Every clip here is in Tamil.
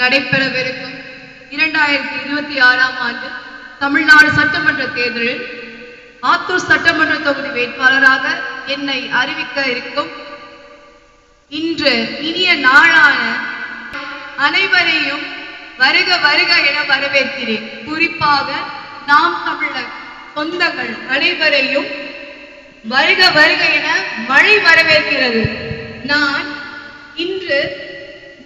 நடைபெறவிருக்கும் 2026ஆம் ஆண்டு தமிழ்நாடு சட்டமன்ற தேர்தலில் ஆத்தூர் சட்டமன்ற தொகுதி வேட்பாளராக என்னை அறிவிக்க இருக்கும் இன்று இனிய நாளான அனைவரையும் வருக வருக என வரவேற்கிறேன். குறிப்பாக நாம் தமிழர் சொந்தங்கள் அனைவரையும் வருக வருக என மழை வரவேற்கிறது. நான் இன்று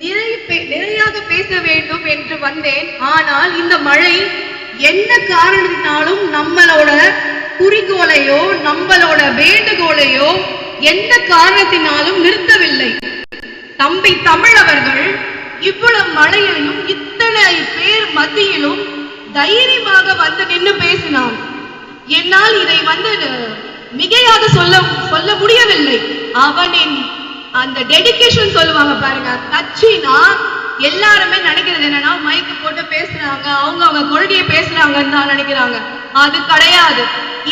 நிறையாக பேச வேண்டும் என்று வந்தேன். ஆனால் இந்த மழை என்ன காரணத்தினாலும் நம்மளோட குறிக்கோளையோ நம்மளோட வேண்டுகோளையோ எந்த காரணத்தினாலும் நிறுத்தவில்லை. தம்பி தமிழ் அவர்கள் இவ்வளவு மழையிலும் இத்தனை பேர் மத்தியிலும் தைரியமாக வந்து நின்று பேசினான். என்னால் இதை மிகையாக சொல்ல முடியவில்லை. அவனின் அந்த டெடிகேஷன் சொல்லுவாங்க பாருங்க. கட்சினா எல்லாருமே நினைக்கிறது என்னன்னா மைக்கு போட்டு பேசுறாங்க, அவங்க கொள்கையை பேசுறாங்கன்னு தான் நினைக்கிறாங்க. அது கிடையாது.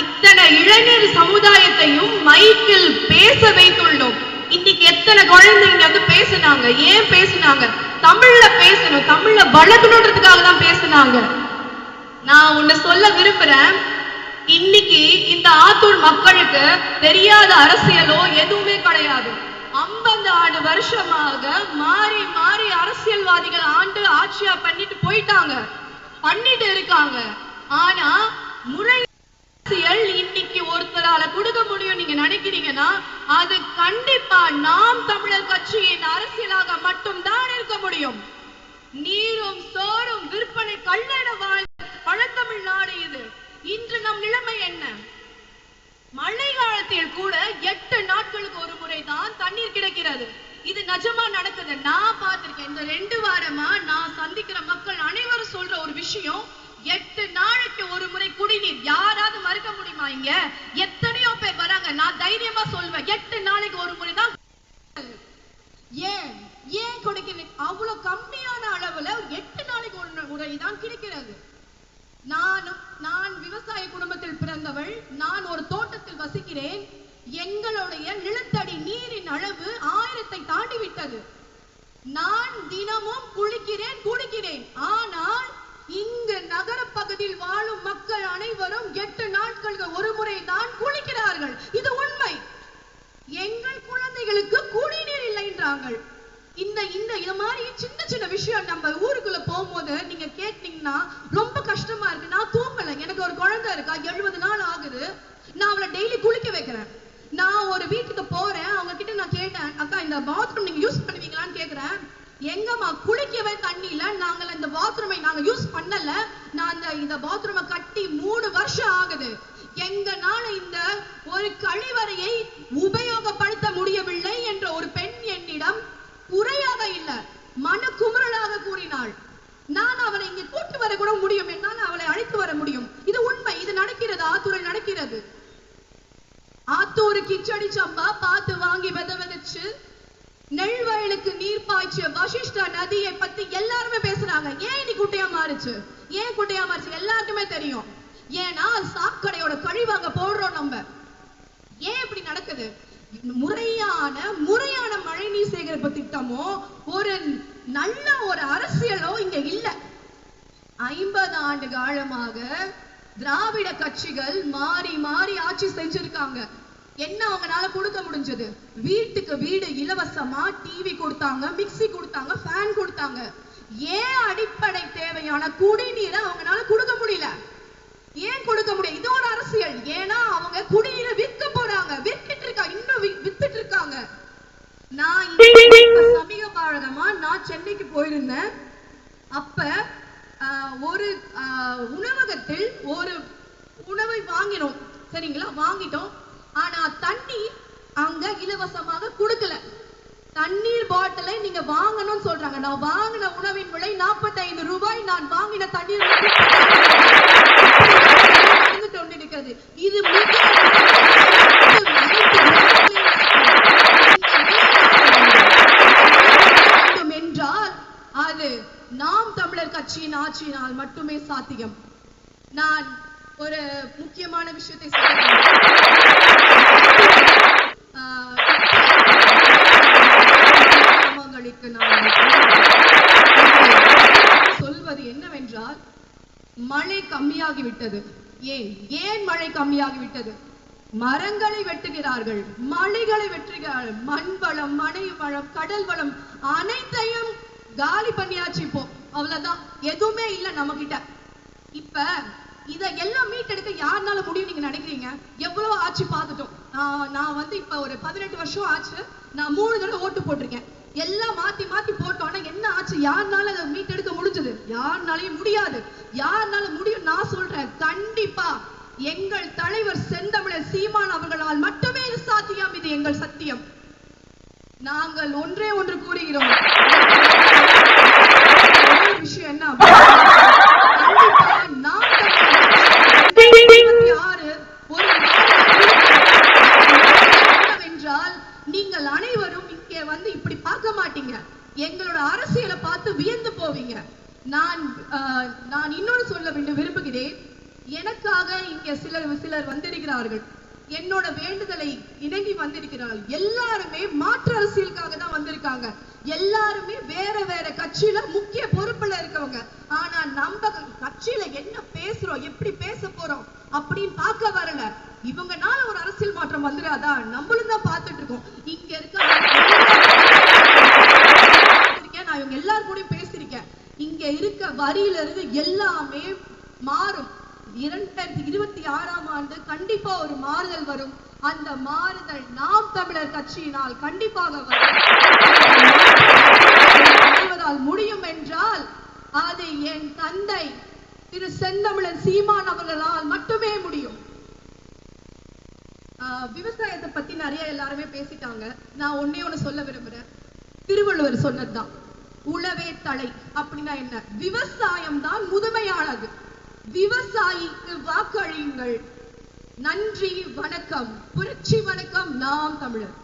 இத்தனை இளைஞர் சமுதாயத்தையும் மைக்கில் பேச வைத்துள்ளோம். இன்னைக்கு எத்தனை குழந்தைங்க வந்து பேசினாங்க. ஏன் பேசினாங்க? தமிழ்ல பேசணும், தமிழ்ல வளர்க்கணுன்றதுக்காக தான் பேசினாங்க. நான் ஒண்ணு சொல்ல விரும்புறேன். இன்னைக்கு இந்த ஆத்தூர் மக்களுக்கு தெரியாத அரசியலோ எதுவுமே கிடையாது. 50 வருஷமாக மாறி மாறி அரசியல்வாதிகள் ஆட்சியா பண்ணிட்டு இருக்காங்க. ஆனா முறை அரசியல் இன்னைக்கு ஒருத்தரால கொடுக்க முடியும் நீங்க நினைக்கிறீங்கன்னா அது கண்டிப்பா நாம் தமிழர் கட்சியின் அரசியலாக மட்டும் தான் இருக்க முடியும். நீரும் சோறும் விற்பனை கல்லென பழத்தமிழ் நாடு இது. இன்று நம் நிலைமை என்ன? மழை காலத்தில் கூட 8 நாட்களுக்கு ஒரு முறை தான் தண்ணீர் கிடைக்கிறது. இது நிஜமா நடக்குது. நான் பார்த்திருக்கேன். இந்த 2 வாரமா நான் சந்திக்கிற மக்கள் அனைவரும் சொல்ற ஒரு விஷயம், 8 நாளைக்கு ஒரு முறை குடிநீர். யாராவது மறுக்க முடியுமா? இங்க எத்தனையோ பேர் வராங்க. நான் தைரியமா சொல்வேன் 8 நாளைக்கு ஒரு முறை தான். ஏன் கொடுக்க அவ்வளவு கம்மியான அளவுல 8 நாளைக்கு ஒரு முறை தான் கிடைக்கிறது. நான் விவசாய குடும்பத்தில் பிறந்தவள். நான் ஒரு தோட்டத்தில் வசிக்கிறேன். எங்களுடைய நிலத்தடி நீரின் அளவு 1000-ஐ தாண்டி விட்டது. நான் தினமும் குடிக்கிறேன். ஆனால் இங்கு நகர பகுதியில் வாழும் மக்கள் அனைவரும் 8 நாட்களுக்கு ஒரு முறை தான் குளிக்கிறார்கள். இது உண்மை. எங்கள் குழந்தைகளுக்கு குடிநீர் இல்லை என்றார்கள். இந்த மாதிரி சின்ன சின்ன விஷயம் நம்ம ஊருக்குள்ள போகும்போது நீங்க கேட்டீங்கன்னா ரொம்ப கஷ்டமா இருக்கு. நான் தூங்கல. எனக்கு ஒரு குழந்தை இருக்கா, 70 நாள் ஆகுது. நான் அவளை டெய்லி குளிக்க வைக்கிறேன். நான் ஒரு வீட்டுக்கு போறேன். அவங்க கிட்ட நான் கேட்டேன், அக்கா இந்த பாத்ரூம் நீங்க யூஸ் பண்ணுவீங்களான்னு கேக்குறேன். எங்கம்மா குளிக்கவே தண்ணி இல்ல, நாங்க இந்த பாத்ரூமை நாங்க யூஸ் பண்ணல. நான் இந்த பாத்ரூமை கட்டி 3 வருஷம் ஆகுது. எங்கனால இந்த ஒரு கழிவறையை உபயோகப்படுத்த முடியவில்லை என்ற ஒரு பெண் என்னிடம் குறையாக இல்ல மனக்குமுறலாக கூறினாள். நான் அவளை இங்க கூட்டு வர கூட முடியும், என்னால் அவளை அழைத்து வர முடியும். இது உண்மை. இது நடக்கிறது. ஆத்தூரில் நடக்கிறது. ஆத்தூரு கிச்சடி சம்பா பார்த்து வாங்கி விதைச்சு நெல் வயலுக்கு நீர் பாய்ச்சிய வசிஷ்டா நதியை பத்தி எல்லாருமே பேசுறாங்க. ஏன் இன்னைக்கு குட்டையா மாறுச்சு? எல்லாருக்குமே தெரியும். ஏன்னா சாக்கடையோட கழிவாங்க போடுறோம் நம்ம. ஏன் இப்படி நடக்குது? முறையான மழைநீர் சேகரிப்பு திட்டமோ ஒரு நல்ல ஒரு அரசியலோ இங்க இல்ல. 50 ஆண்டு காலமாக திராவிட கட்சிகள் மாறி மாறி ஆட்சி செஞ்சிருக்காங்க. என்ன அவங்களால கொடுக்க முடிஞ்சது? வீட்டுக்கு வீடு இலவசமா டிவி கொடுத்தாங்க, மிக்சி கொடுத்தாங்க, ஃபேன் கொடுத்தாங்க. ஏன் அடிப்படை தேவையான குடிநீரை அவங்களால கொடுக்க முடியல? ஏன் கொடுக்க முடியும்? இது ஒரு அரசியல். ஏன்னா அவங்க குடிநீரை விற்க போறாங்க, இன்னும் வித்துட்டு இருக்காங்க. நான் சமீப காலமா நான் சென்னைக்கு போயிருந்தேன். அப்ப ஒரு உணவகத்தில் ஒரு உணவை வாங்கினோம். சரிங்களா, வாங்கிட்டோம். ஆனா தண்ணீர் அங்க இலவசமாக கொடுக்கல. தண்ணீர் பாட்டிலை நீங்க வாங்கணும்னு சொல்றாங்க. நான் வாங்கின உணவின் விலை 45 ரூபாய். நான் வாங்கின தண்ணீர் கொண்டிருக்கிறது. இது என்றால் அது நாம் தமிழர் கட்சியின் ஆட்சியினால் மட்டுமே சாத்தியம். நான் ஒரு முக்கியமான விஷயத்தை சொல்ல மழை கம்மியாகிவிட்டது. ஏன் மழை கம்மியாகிவிட்டது? மரங்களை வெட்டுகிறார்கள், மலைகளை வெட்டுகிறார்கள், மண் வளம், மனை வளம், கடல் வளம் அனைத்தையும் காலி பண்ணியாச்சு. இப்போ அவ்வளவுதான், எதுவுமே இல்ல நம்ம கிட்ட. இப்ப இதெல்லாம் மீட்டெடுக்க யாருனால முடியும் நீங்க நினைக்கிறீங்க? எவ்வளவு ஆட்சி பார்த்துட்டோம். நான் வந்து இப்ப ஒரு 18 வருஷம் ஆச்சு. நான் 3 தடவை ஓட்டு போட்டிருக்கேன். எல்லாம் மாத்தி மாத்தி போட்டோம்னா என்ன ஆச்சு? யாருனால அதை மீட்டெடுக்க முடிஞ்சது? யாருனாலையும் முடியாது. யாருனால முடியும்? நான் சொல்றேன், கண்டிப்பா எங்கள் தலைவர் செந்தமிழர் சீமான் அவர்களால் மட்டுமே இது சாத்தியம். இது எங்கள் சத்தியம். நாங்கள் ஒன்றே ஒன்று கூறுகிறோம். விஷயம் என்ன? என்னவென்றால், நீங்கள் அனைவரும் இங்கே வந்து இப்படி பார்க்க மாட்டீங்க. எங்களோட அரசியலை பார்த்து வியந்து போவீங்க. நான் இன்னொரு சொல்ல விரும்புகிறேன். எனக்காக இங்க சிலர் வந்திருக்கிறார்கள். என்னோட வேண்டுதலை இணங்கி வந்திருக்கிறார்கள். எல்லாருமே மாற்று அரசியலுக்காக தான் வந்திருக்காங்க. எல்லாருமே வேற வேற கட்சியில முக்கிய பொறுப்புல இருக்கவங்க. ஆனா நம்ம கட்சியில என்ன பேசுறோம், எப்படி பேச போறோம் அப்படின்னு பார்க்க வரல. இவங்கனால ஒரு அரசியல் மாற்றம் வந்துடாதா? நம்மளும் தான் பார்த்துட்டு இருக்கோம். இங்க இருக்க நான் இவங்க எல்லாரும் கூட பேசியிருக்கேன். இங்க இருக்க வரியில இருந்து எல்லாமே மாறும். 2026ஆம் ஆண்டு கண்டிப்பா ஒரு மாறுதல் வரும். அந்த மாறுதல் நாம் தமிழர் கட்சியினால் கண்டிப்பாக வருவதால் முடியும் என்றால் அது என் தந்தை திரு செந்தமிழர் சீமான் அவர்களால் மட்டுமே முடியும். விவசாயத்தை பத்தி நிறைய எல்லாருமே பேசிட்டாங்க. நான் ஒன்னே ஒண்ணு சொல்ல விரும்புறேன். திருவள்ளுவர் சொன்னதுதான், உழவே தலை. அப்படின்னா என்ன? விவசாயம் தான் முதுமையானது. விவசாயிக்கு வாக்களியுங்கள். நன்றி, வணக்கம். புரட்சி வணக்கம். நாம் தமிழர்.